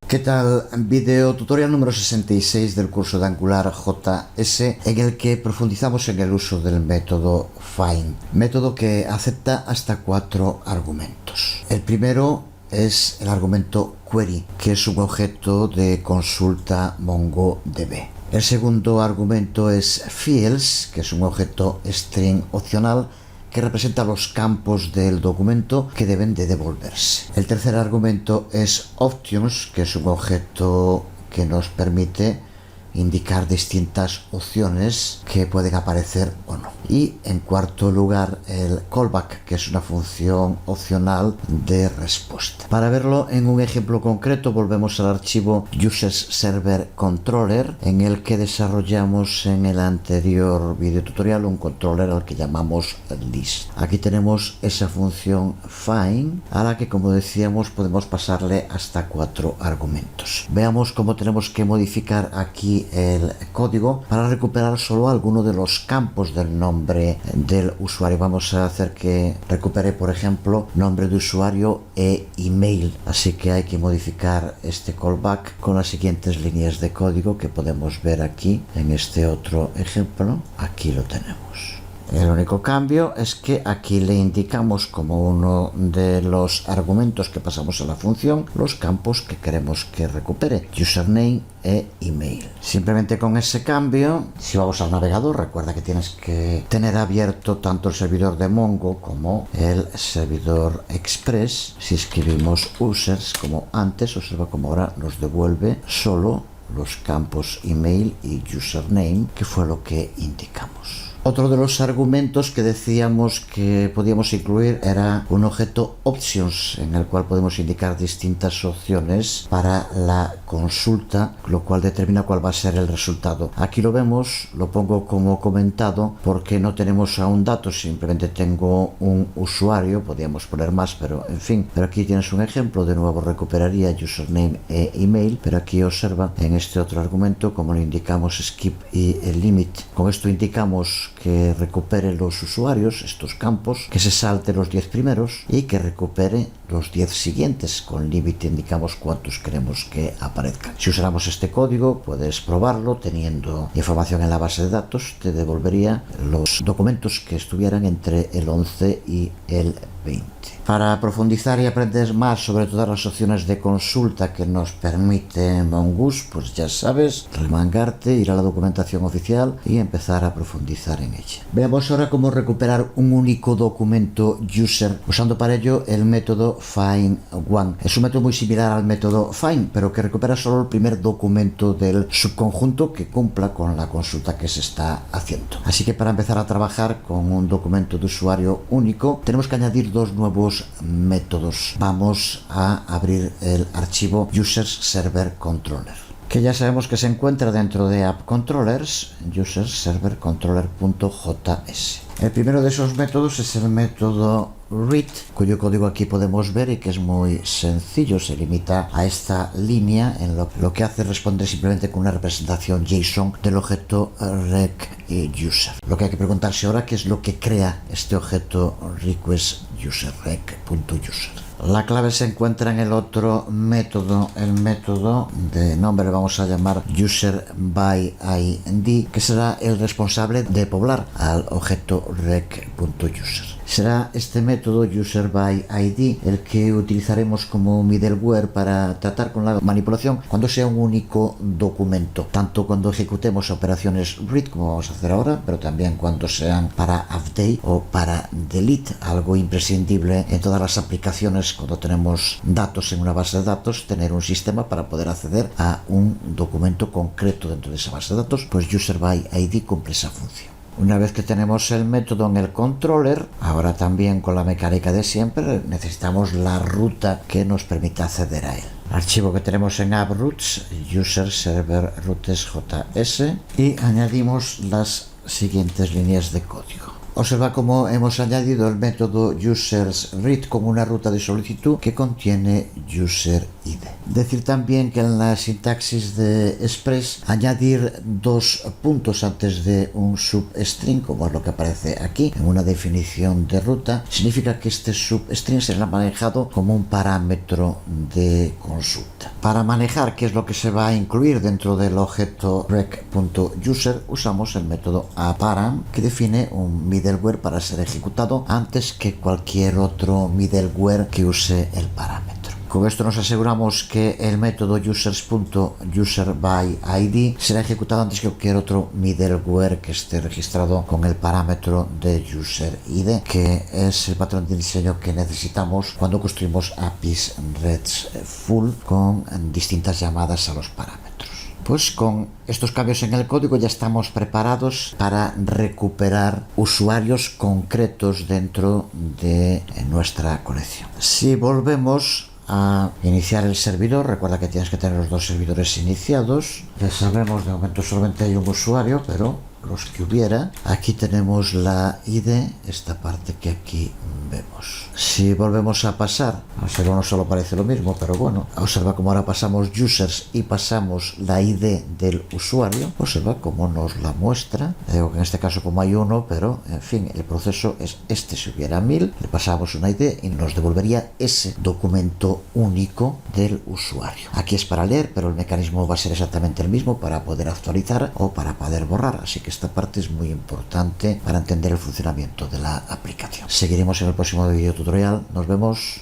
¿Qué tal? Video tutorial número 66 del curso de Angular JS, en el que profundizamos en el uso del método find, método que acepta hasta 4 argumentos. El primero es el argumento query, que es un objeto de consulta MongoDB. El segundo argumento es fields, que es un objeto string opcional que representa los campos del documento que deben de devolverse. El tercer argumento es options, que es un objeto que nos permite indicar distintas opciones que pueden aparecer o no. Y en cuarto lugar, el callback, que es una función opcional de respuesta. Para verlo en un ejemplo concreto, volvemos al archivo Users Server Controller, en el que desarrollamos en el anterior video tutorial un controller al que llamamos list. Aquí tenemos esa función find, a la que, como decíamos, podemos pasarle hasta 4 argumentos. Veamos cómo tenemos que modificar aquí el código para recuperar solo alguno de los campos del nombre del usuario. Vamos a hacer que recupere, por ejemplo, nombre de usuario e email. Así que hay que modificar este callback con las siguientes líneas de código que podemos ver aquí en este otro ejemplo. Aquí lo tenemos. El único cambio es que aquí le indicamos como uno de los argumentos que pasamos a la función los campos que queremos que recupere, username e email. Simplemente con ese cambio, si vamos al navegador, recuerda que tienes que tener abierto tanto el servidor de Mongo como el servidor Express. Si escribimos users como antes, observa como ahora nos devuelve solo los campos email y username, que fue lo que indicamos. Otro de los argumentos que decíamos que podíamos incluir era un objeto options, en el cual podemos indicar distintas opciones para la consulta, lo cual determina cuál va a ser el resultado. Aquí lo vemos, lo pongo como comentado porque no tenemos aún datos, simplemente tengo un usuario, podríamos poner más, pero en fin. Pero aquí tienes un ejemplo, de nuevo recuperaría username e email, pero aquí observa en este otro argumento como le indicamos skip y el limit. Con esto indicamos que recupere los usuarios, estos campos, que se salte los 10 primeros y que recupere los 10 siguientes. Con límite indicamos cuántos queremos que aparezcan. Si usáramos este código, puedes probarlo teniendo información en la base de datos, te devolvería los documentos que estuvieran entre el 11 y el 20. Para profundizar y aprender más sobre todas las opciones de consulta que nos permite Mongoose, pues ya sabes, remangarte, ir a la documentación oficial y empezar a profundizar en ella. Veamos ahora cómo recuperar un único documento user, usando para ello el método find_one. Es un método muy similar al método find, pero que recupera solo el primer documento del subconjunto que cumpla con la consulta que se está haciendo. Así que para empezar a trabajar con un documento de usuario único, tenemos que añadir dos nuevos métodos. Vamos a abrir el archivo Users Server Controller, que ya sabemos que se encuentra dentro de App Controllers, Users Server Controller.js. El primero de esos métodos es el método read, cuyo código aquí podemos ver y que es muy sencillo, se limita a esta línea. En lo que hace responder simplemente con una representación JSON del objeto requUser. Lo que hay que preguntarse ahora, ¿qué es lo que crea este objeto requestUser, rec.user? La clave se encuentra en el otro método, el método de nombre le vamos a llamar UserById, que será el responsable de poblar al objeto rec.user. Será este método UserById el que utilizaremos como middleware para tratar con la manipulación cuando sea un único documento, tanto cuando ejecutemos operaciones read, como vamos a hacer ahora, pero también cuando sean para update o para delete, algo imprescindible en todas las aplicaciones cuando tenemos datos en una base de datos, tener un sistema para poder acceder a un documento concreto dentro de esa base de datos, pues UserById cumple esa función. Una vez que tenemos el método en el controller, ahora también con la mecánica de siempre, necesitamos la ruta que nos permita acceder a él. Archivo que tenemos en AppRoots, User Server Routes.js, y añadimos las siguientes líneas de código. Observa cómo hemos añadido el método UsersRead como una ruta de solicitud que contiene UserID. ID. Decir también que en la sintaxis de Express añadir dos puntos antes de un substring, como es lo que aparece aquí en una definición de ruta, significa que este substring será manejado como un parámetro de consulta. Para manejar qué es lo que se va a incluir dentro del objeto rec.user, usamos el método aparam, que define un middleware para ser ejecutado antes que cualquier otro middleware que use el parámetro. Con esto nos aseguramos que el método users.userById será ejecutado antes que cualquier otro middleware que esté registrado con el parámetro de userID, que es el patrón de diseño que necesitamos cuando construimos APIs RESTful con distintas llamadas a los parámetros. Pues con estos cambios en el código ya estamos preparados para recuperar usuarios concretos dentro de nuestra colección. Si volvemos a iniciar el servidor, recuerda que tienes que tener los dos servidores iniciados. Ya sabemos, de momento solamente hay un usuario, pero los que hubiera, aquí tenemos la ID, esta parte que aquí vemos. Si volvemos a pasar, no solo parece lo mismo, pero bueno, observa cómo ahora pasamos users y pasamos la ID del usuario, observa cómo nos la muestra. Digo que en este caso como hay uno, pero en fin, el proceso es este. Si hubiera 1000, le pasamos una ID y nos devolvería ese documento único del usuario. Aquí es para leer, pero el mecanismo va a ser exactamente el mismo para poder actualizar o para poder borrar, así que esta parte es muy importante para entender el funcionamiento de la aplicación. Seguiremos en el próximo video tutorial. Nos vemos.